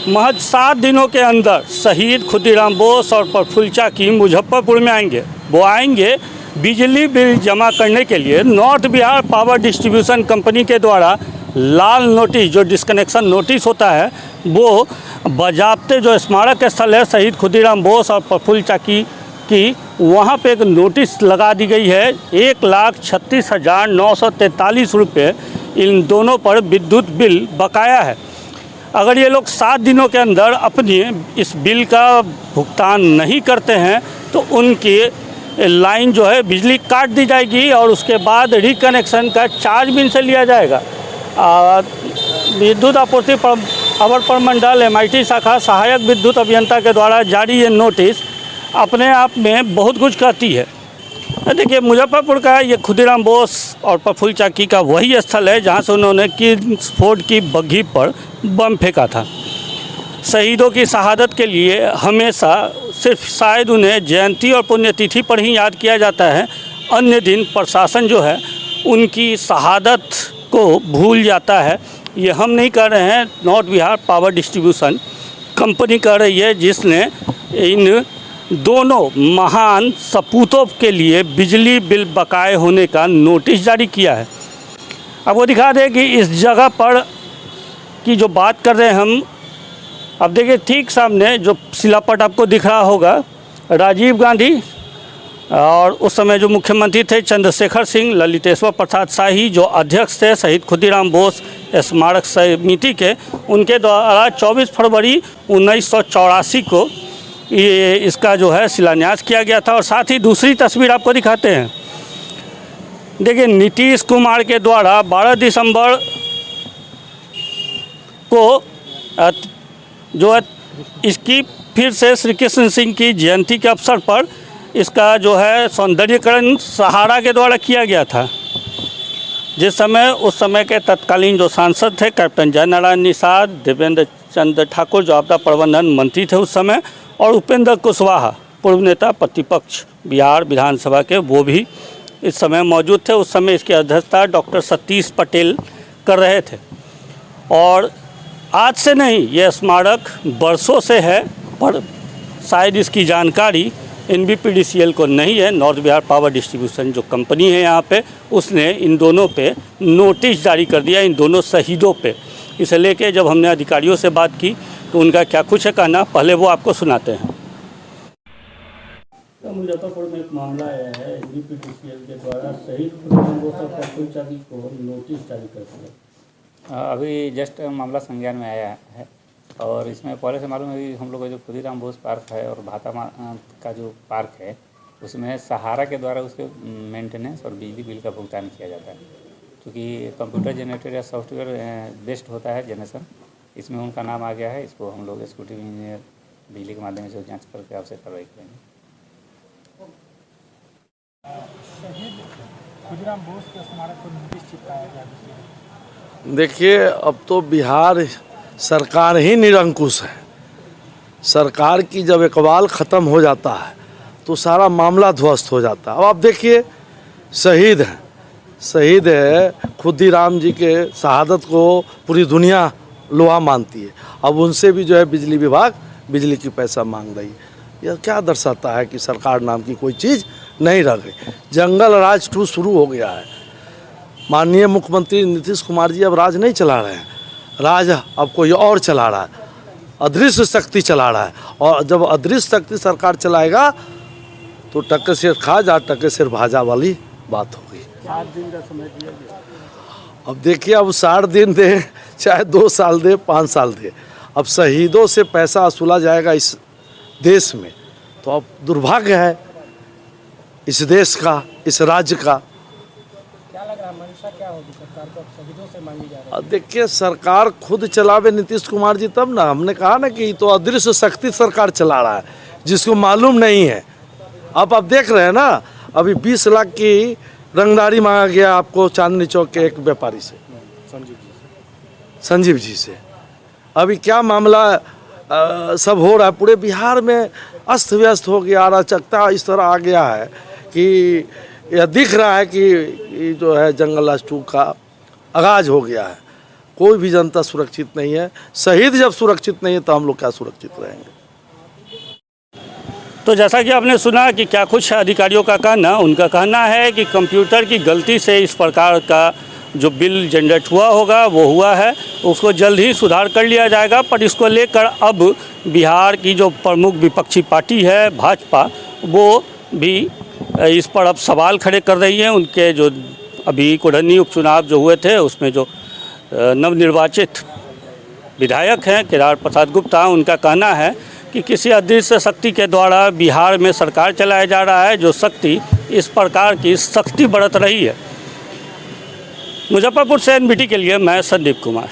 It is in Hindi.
महज 7 दिनों के अंदर शहीद खुदीराम बोस और प्रफुल्ल चाकी मुजफ्फरपुर में आएंगे। वो आएंगे बिजली बिल जमा करने के लिए। North Bihar power distribution company के द्वारा लाल नोटिस, जो डिस्कनेक्शन नोटिस होता है, वो बाज़ाब्ते जो स्मारक स्थल है शहीद खुदीराम बोस और प्रफुल्ल चाकी की, वहाँ पे एक नोटिस लगा दी गई है। 1,36,943 रुपये इन दोनों पर विद्युत बिल बकाया है। अगर ये लोग 7 दिनों के अंदर अपनी इस बिल का भुगतान नहीं करते हैं तो उनकी लाइन जो है बिजली काट दी जाएगी और उसके बाद रिकनेक्शन का चार्ज भी इनसे लिया जाएगा। विद्युत आपूर्ति अवर प्रमंडल MIT शाखा सहायक विद्युत अभियंता के द्वारा जारी ये नोटिस अपने आप में बहुत कुछ कहती है। देखिए, मुजफ्फरपुर का ये खुदीराम बोस और प्रफुल्ल चाकी का वही स्थल है जहाँ से उन्होंने किंग्सफोर्ड की बग्घी पर बम फेंका था। शहीदों की शहादत के लिए हमेशा सिर्फ शायद उन्हें जयंती और पुण्यतिथि पर ही याद किया जाता है। अन्य दिन प्रशासन जो है उनकी शहादत को भूल जाता है। ये हम नहीं कर रहे हैं, north Bihar power distribution company कर रही है, जिसने इन दोनों महान सपूतों के लिए बिजली बिल बकाए होने का नोटिस जारी किया है। अब वो दिखा दें कि इस जगह पर की जो बात कर रहे हैं हम, अब देखिए ठीक सामने जो शिलापट आपको दिख रहा होगा, राजीव गांधी और उस समय जो मुख्यमंत्री थे चंद्रशेखर सिंह, ललितेश्वर प्रसाद शाही जो अध्यक्ष थे शहीद खुदीराम बोस स्मारक समिति के, उनके द्वारा 24 फरवरी 1984 को ये इसका जो है शिलान्यास किया गया था। और साथ ही दूसरी तस्वीर आपको दिखाते हैं। देखिए, नीतीश कुमार के द्वारा 12 दिसंबर को जो है इसकी फिर से श्री कृष्ण सिंह की जयंती के अवसर पर इसका जो है सौंदर्यीकरण सहारा के द्वारा किया गया था। जिस समय उस समय के तत्कालीन जो सांसद थे कैप्टन जयनारायण निषाद, देवेंद्र चंद्र ठाकुर जो आपदा प्रबंधन मंत्री थे उस समय, और उपेंद्र कुशवाहा पूर्व नेता प्रतिपक्ष बिहार विधानसभा के, वो भी इस समय मौजूद थे। उस समय इसकी अध्यक्षता डॉक्टर सतीश पटेल कर रहे थे। और आज से नहीं, यह स्मारक बरसों से है, पर शायद इसकी जानकारी NBPDCL को नहीं है। नॉर्थ बिहार पावर डिस्ट्रीब्यूशन जो कंपनी है यहाँ पे, उसने इन दोनों पे नोटिस जारी कर दिया, इन दोनों शहीदों पे। इसे लेके जब हमने अधिकारियों से बात की तो उनका क्या कुछ है कहना, पहले वो आपको सुनाते हैं। मुजफ्फरपुर में एक मामला आया है, NBPDCL के द्वारा शहीद खुदीराम बोस और प्रफुल्ल चाकी को नोटिस जारी कर दिया। अभी जस्ट मामला संज्ञान में आया है और इसमें पहले से मालूम है कि हम लोग का जो खुदीराम बोस पार्क है और भाता का जो पार्क है, उसमें सहारा के द्वारा उसके मेंटेनेंस और बिजली बिल का भुगतान किया जाता है। क्योंकि कंप्यूटर जनरेटेड या सॉफ्टवेयर बेस्ड होता है जनरेशन, इसमें उनका नाम आ गया है। इसको हम लोग एक्जीक्यूटिव इंजीनियर बिजली के माध्यम से जांच करके आपसे कार्रवाई करेंगे। शहीद खुदीराम बोस के स्मारक पर नोटिस चिपकाया गया। देखिए, अब तो बिहार सरकार ही निरंकुश है। सरकार की जब इकबाल ख़त्म हो जाता है तो सारा मामला ध्वस्त हो जाता है। अब आप देखिए, शहीद हैं, शहीद है खुदीराम जी के शहादत को पूरी दुनिया लोहा मानती है। अब उनसे भी जो है बिजली विभाग बिजली की पैसा मांग रही है। यह क्या दर्शाता है कि सरकार नाम की कोई चीज़ नहीं रह गई। जंगल राज 2 शुरू हो गया है। माननीय मुख्यमंत्री नीतीश कुमार जी अब राज नहीं चला रहे हैं, राज अब कोई और चला रहा है, अदृश्य शक्ति चला रहा है। और जब अदृश्य शक्ति सरकार चलाएगा तो टक्के सिर खा जा टक्के सिर भाजा वाली बात होगी। 7 दिन का समय दिया गया। अब देखिए, अब 60 दिन दे, चाहे 2 साल दे, 5 साल दे, अब शहीदों से पैसा वसूला जाएगा इस देश में, तो अब दुर्भाग्य है इस देश का, इस राज्य का। क्या लग रहा है, मंशा क्या होगी सरकार को, अब शहीदों से मांगी जा रही है? देखिए, सरकार खुद चलावे नीतीश कुमार जी तब ना। हमने कहा ना कि तो अदृश्य शक्ति सरकार चला रहा है जिसको मालूम नहीं है। अब आप देख रहे हैं ना, अभी 20 लाख की रंगदारी मांगा गया आपको चांदनी चौक के एक व्यापारी से, संजीव जी से। अभी क्या मामला सब हो रहा है, पूरे बिहार में अस्त व्यस्त हो गया, अराजकता इस तरह आ गया है कि यह दिख रहा है कि जो है जंगल राज 2 का आगाज हो गया है। कोई भी जनता सुरक्षित नहीं है। शहीद जब सुरक्षित नहीं है तो हम लोग क्या सुरक्षित रहेंगे। तो जैसा कि आपने सुना कि क्या कुछ अधिकारियों का कहना, उनका कहना है कि कंप्यूटर की गलती से इस प्रकार का जो बिल जनरेट हुआ होगा वो हुआ है, उसको जल्द ही सुधार कर लिया जाएगा। पर इसको लेकर अब बिहार की जो प्रमुख विपक्षी पार्टी है भाजपा, वो भी इस पर अब सवाल खड़े कर रही है। उनके जो अभी कोढ़नी उपचुनाव जो हुए थे उसमें जो नवनिर्वाचित विधायक हैं केदार प्रसाद गुप्ता, उनका कहना है कि किसी अदृश्य शक्ति के द्वारा बिहार में सरकार चलाया जा रहा है, जो शक्ति इस प्रकार की सख्ती बरत रही है। मुजफ्फरपुर से एनबीटी के लिए मैं संदीप कुमार।